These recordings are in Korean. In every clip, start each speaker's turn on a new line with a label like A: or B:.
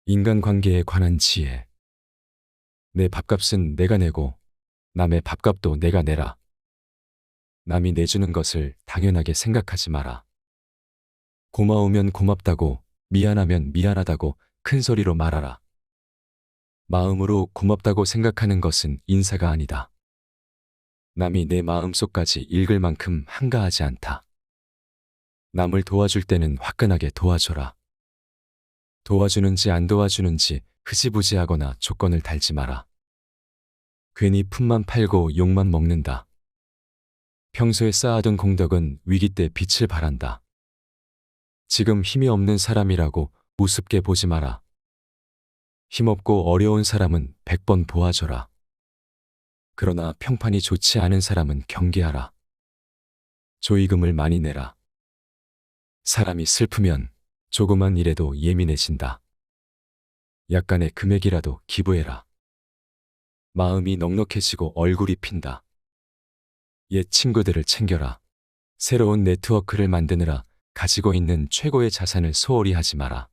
A: 인간관계에 관한 지혜. 내 밥값은 내가 내고 남의 밥값도 내가 내라. 남이 내주는 것을 당연하게 생각하지 마라. 고마우면 고맙다고, 미안하면 미안하다고 큰 소리로 말하라. 마음으로 고맙다고 생각하는 것은 인사가 아니다. 남이 내 마음속까지 읽을 만큼 한가하지 않다. 남을 도와줄 때는 화끈하게 도와줘라. 도와주는지 안 도와주는지 흐지부지하거나 조건을 달지 마라. 괜히 품만 팔고 욕만 먹는다. 평소에 쌓아둔 공덕은 위기 때 빛을 발한다. 지금 힘이 없는 사람이라고 우습게 보지 마라. 힘없고 어려운 사람은 100번 도와줘라. 그러나 평판이 좋지 않은 사람은 경계하라. 조의금을 많이 내라. 사람이 슬프면 조그만 일에도 예민해진다. 약간의 금액이라도 기부해라. 마음이 넉넉해지고 얼굴이 핀다. 옛 친구들을 챙겨라. 새로운 네트워크를 만드느라 가지고 있는 최고의 자산을 소홀히 하지 마라.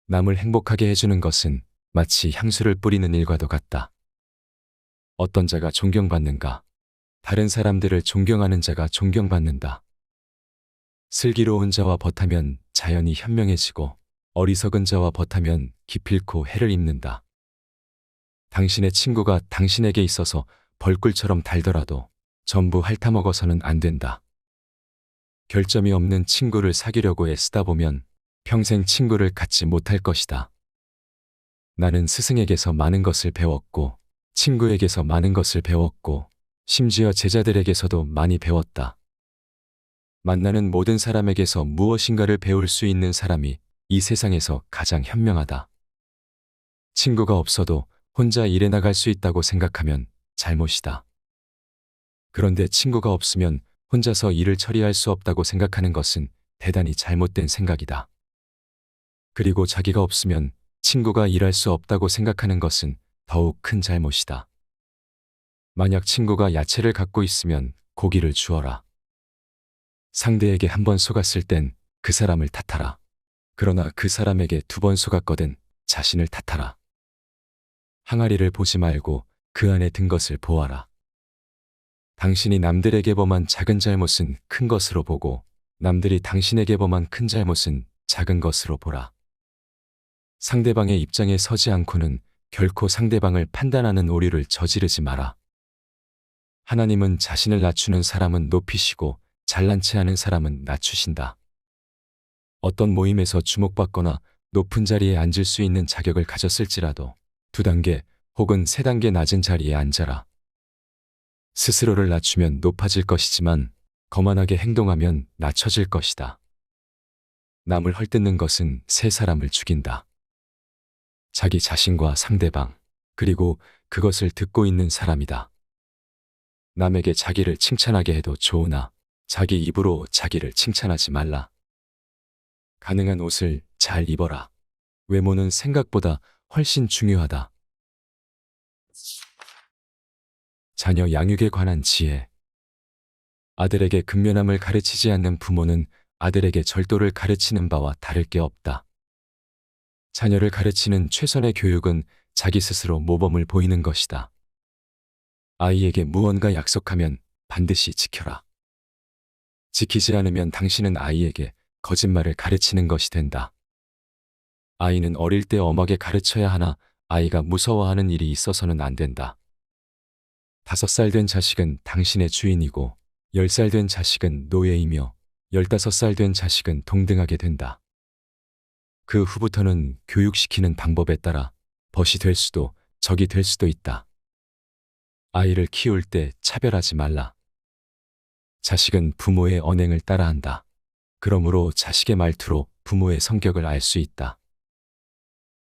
A: 남을 행복하게 해주는 것은 마치 향수를 뿌리는 일과도 같다. 어떤 자가 존경받는가? 다른 사람들을 존경하는 자가 존경받는다. 슬기로운 자와 벗하면 자연이 현명해지고 어리석은 자와 벗하면 기필코 해를 입는다. 당신의 친구가 당신에게 있어서 벌꿀처럼 달더라도 전부 핥아먹어서는 안 된다. 결점이 없는 친구를 사귀려고 애쓰다 보면 평생 친구를 갖지 못할 것이다. 나는 스승에게서 많은 것을 배웠고 친구에게서 많은 것을 배웠고 심지어 제자들에게서도 많이 배웠다. 만나는 모든 사람에게서 무엇인가를 배울 수 있는 사람이 이 세상에서 가장 현명하다. 친구가 없어도 혼자 일해 나갈 수 있다고 생각하면 잘못이다. 그런데 친구가 없으면 혼자서 일을 처리할 수 없다고 생각하는 것은 대단히 잘못된 생각이다. 그리고 자기가 없으면 친구가 일할 수 없다고 생각하는 것은 더욱 큰 잘못이다. 만약 친구가 야채를 갖고 있으면 고기를 주어라. 상대에게 한 번 속았을 땐 그 사람을 탓하라. 그러나 그 사람에게 2번 속았거든 자신을 탓하라. 항아리를 보지 말고 그 안에 든 것을 보아라. 당신이 남들에게 범한 작은 잘못은 큰 것으로 보고 남들이 당신에게 범한 큰 잘못은 작은 것으로 보라. 상대방의 입장에 서지 않고는 결코 상대방을 판단하는 오류를 저지르지 마라. 하나님은 자신을 낮추는 사람은 높이시고 잘난 체 하는 사람은 낮추신다. 어떤 모임에서 주목받거나 높은 자리에 앉을 수 있는 자격을 가졌을지라도 2단계 혹은 3단계 낮은 자리에 앉아라. 스스로를 낮추면 높아질 것이지만 거만하게 행동하면 낮춰질 것이다. 남을 헐뜯는 것은 세 사람을 죽인다. 자기 자신과 상대방, 그리고 그것을 듣고 있는 사람이다. 남에게 자기를 칭찬하게 해도 좋으나 자기 입으로 자기를 칭찬하지 말라. 가능한 옷을 잘 입어라. 외모는 생각보다 훨씬 중요하다. 자녀 양육에 관한 지혜. 아들에게 근면함을 가르치지 않는 부모는 아들에게 절도를 가르치는 바와 다를 게 없다. 자녀를 가르치는 최선의 교육은 자기 스스로 모범을 보이는 것이다. 아이에게 무언가 약속하면 반드시 지켜라. 지키지 않으면 당신은 아이에게 거짓말을 가르치는 것이 된다. 아이는 어릴 때 엄하게 가르쳐야 하나 아이가 무서워하는 일이 있어서는 안 된다. 5살 된 자식은 당신의 주인이고 10살 된 자식은 노예이며 15살 된 자식은 동등하게 된다. 그 후부터는 교육시키는 방법에 따라 벗이 될 수도 적이 될 수도 있다. 아이를 키울 때 차별하지 말라. 자식은 부모의 언행을 따라한다. 그러므로 자식의 말투로 부모의 성격을 알 수 있다.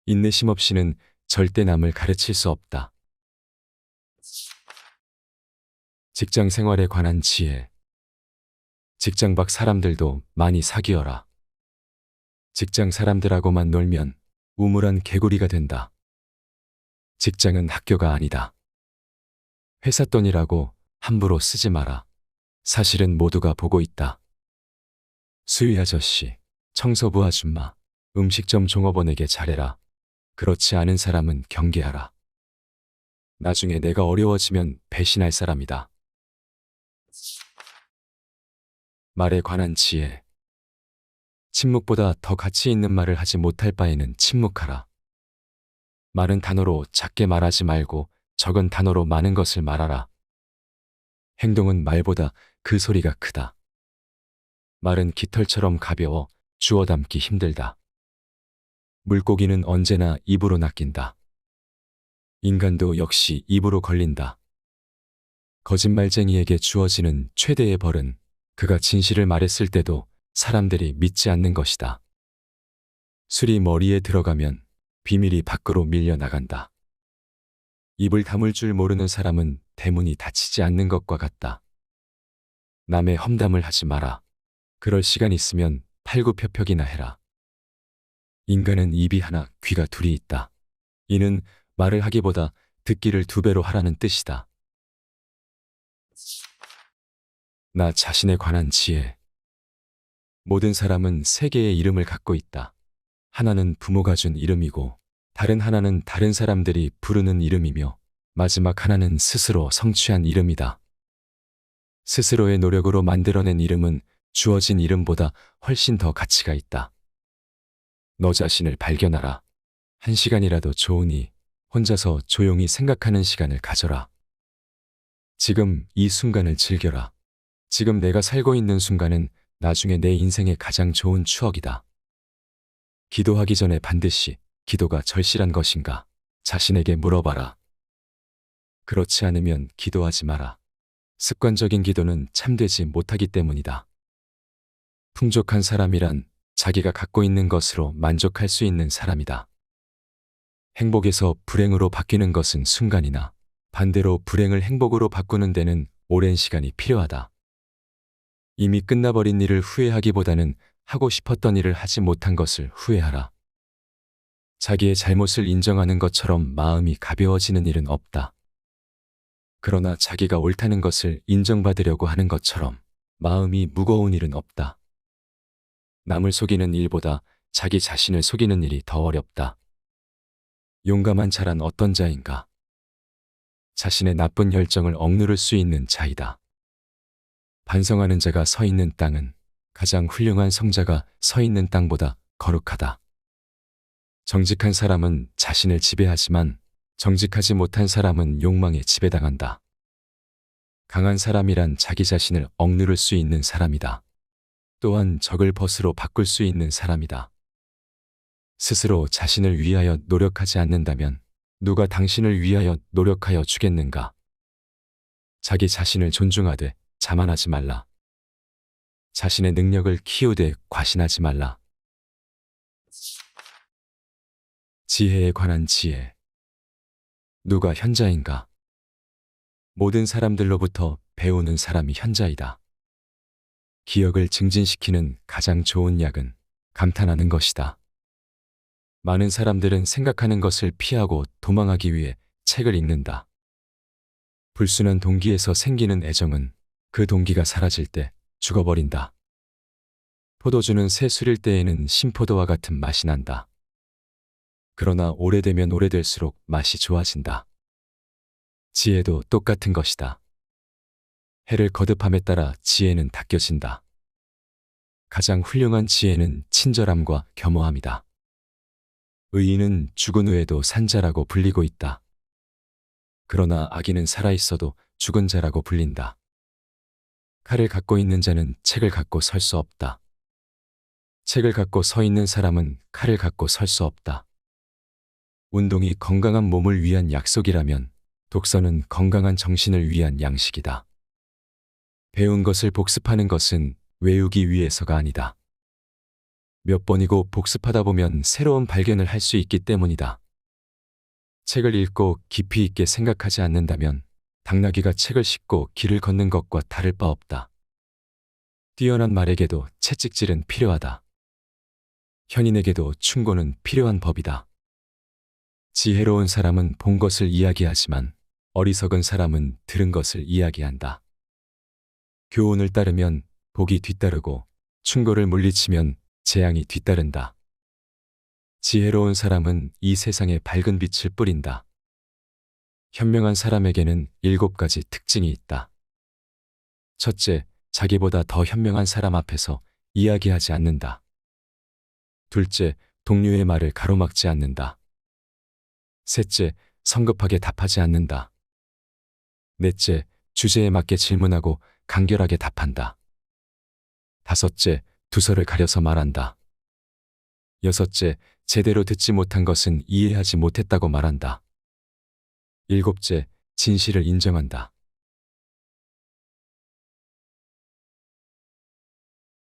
A: 인내심 없이는 절대 남을 가르칠 수 없다. 직장 생활에 관한 지혜. 직장 밖 사람들도 많이 사귀어라. 직장 사람들하고만 놀면 우물한 개구리가 된다. 직장은 학교가 아니다. 회사 돈이라고 함부로 쓰지 마라. 사실은 모두가 보고 있다. 수위 아저씨, 청소부 아줌마, 음식점 종업원에게 잘해라. 그렇지 않은 사람은 경계하라. 나중에 내가 어려워지면 배신할 사람이다. 말에 관한 지혜. 침묵보다 더 가치 있는 말을 하지 못할 바에는 침묵하라. 많은 단어로 작게 말하지 말고 적은 단어로 많은 것을 말하라. 행동은 말보다 그 소리가 크다. 말은 깃털처럼 가벼워 주워 담기 힘들다. 물고기는 언제나 입으로 낚인다. 인간도 역시 입으로 걸린다. 거짓말쟁이에게 주어지는 최대의 벌은 그가 진실을 말했을 때도 사람들이 믿지 않는 것이다. 술이 머리에 들어가면 비밀이 밖으로 밀려나간다. 입을 다물 줄 모르는 사람은 대문이 닫히지 않는 것과 같다. 남의 험담을 하지 마라. 그럴 시간 있으면 팔굽혀펴기나 해라. 인간은 입이 하나, 귀가 둘이 있다. 이는 말을 하기보다 듣기를 2배로 하라는 뜻이다. 나 자신에 관한 지혜. 모든 사람은 3개의 이름을 갖고 있다. 하나는 부모가 준 이름이고, 다른 하나는 다른 사람들이 부르는 이름이며, 마지막 하나는 스스로 성취한 이름이다. 스스로의 노력으로 만들어낸 이름은 주어진 이름보다 훨씬 더 가치가 있다. 너 자신을 발견하라. 1시간이라도 좋으니 혼자서 조용히 생각하는 시간을 가져라. 지금 이 순간을 즐겨라. 지금 내가 살고 있는 순간은 나중에 내 인생의 가장 좋은 추억이다. 기도하기 전에 반드시 기도가 절실한 것인가 자신에게 물어봐라. 그렇지 않으면 기도하지 마라. 습관적인 기도는 참되지 못하기 때문이다. 풍족한 사람이란 자기가 갖고 있는 것으로 만족할 수 있는 사람이다. 행복에서 불행으로 바뀌는 것은 순간이나 반대로 불행을 행복으로 바꾸는 데는 오랜 시간이 필요하다. 이미 끝나버린 일을 후회하기보다는 하고 싶었던 일을 하지 못한 것을 후회하라. 자기의 잘못을 인정하는 것처럼 마음이 가벼워지는 일은 없다. 그러나 자기가 옳다는 것을 인정받으려고 하는 것처럼 마음이 무거운 일은 없다. 남을 속이는 일보다 자기 자신을 속이는 일이 더 어렵다. 용감한 자란 어떤 자인가? 자신의 나쁜 열정을 억누를 수 있는 자이다. 반성하는 자가 서 있는 땅은 가장 훌륭한 성자가 서 있는 땅보다 거룩하다. 정직한 사람은 자신을 지배하지만 정직하지 못한 사람은 욕망에 지배당한다. 강한 사람이란 자기 자신을 억누를 수 있는 사람이다. 또한 적을 벗으로 바꿀 수 있는 사람이다. 스스로 자신을 위하여 노력하지 않는다면 누가 당신을 위하여 노력하여 주겠는가? 자기 자신을 존중하되 자만하지 말라. 자신의 능력을 키우되 과신하지 말라. 지혜에 관한 지혜. 누가 현자인가? 모든 사람들로부터 배우는 사람이 현자이다. 기억을 증진시키는 가장 좋은 약은 감탄하는 것이다. 많은 사람들은 생각하는 것을 피하고 도망하기 위해 책을 읽는다. 불순한 동기에서 생기는 애정은 그 동기가 사라질 때 죽어버린다. 포도주는 새 술일 때에는 신포도와 같은 맛이 난다. 그러나 오래되면 오래될수록 맛이 좋아진다. 지혜도 똑같은 것이다. 해를 거듭함에 따라 지혜는 닦여진다. 가장 훌륭한 지혜는 친절함과 겸허함이다. 의인은 죽은 후에도 산 자라고 불리고 있다. 그러나 악인은 살아있어도 죽은 자라고 불린다. 칼을 갖고 있는 자는 책을 갖고 설 수 없다. 책을 갖고 서 있는 사람은 칼을 갖고 설 수 없다. 운동이 건강한 몸을 위한 약속이라면 독서는 건강한 정신을 위한 양식이다. 배운 것을 복습하는 것은 외우기 위해서가 아니다. 몇 번이고 복습하다 보면 새로운 발견을 할 수 있기 때문이다. 책을 읽고 깊이 있게 생각하지 않는다면 당나귀가 책을 싣고 길을 걷는 것과 다를 바 없다. 뛰어난 말에게도 채찍질은 필요하다. 현인에게도 충고는 필요한 법이다. 지혜로운 사람은 본 것을 이야기하지만 어리석은 사람은 들은 것을 이야기한다. 교훈을 따르면 복이 뒤따르고 충고를 물리치면 재앙이 뒤따른다. 지혜로운 사람은 이 세상에 밝은 빛을 뿌린다. 현명한 사람에게는 7가지 특징이 있다. 첫째, 자기보다 더 현명한 사람 앞에서 이야기하지 않는다. 둘째, 동료의 말을 가로막지 않는다. 셋째, 성급하게 답하지 않는다. 넷째, 주제에 맞게 질문하고 간결하게 답한다. 다섯째, 두서를 가려서 말한다. 여섯째, 제대로 듣지 못한 것은 이해하지 못했다고 말한다. 일곱째, 진실을 인정한다.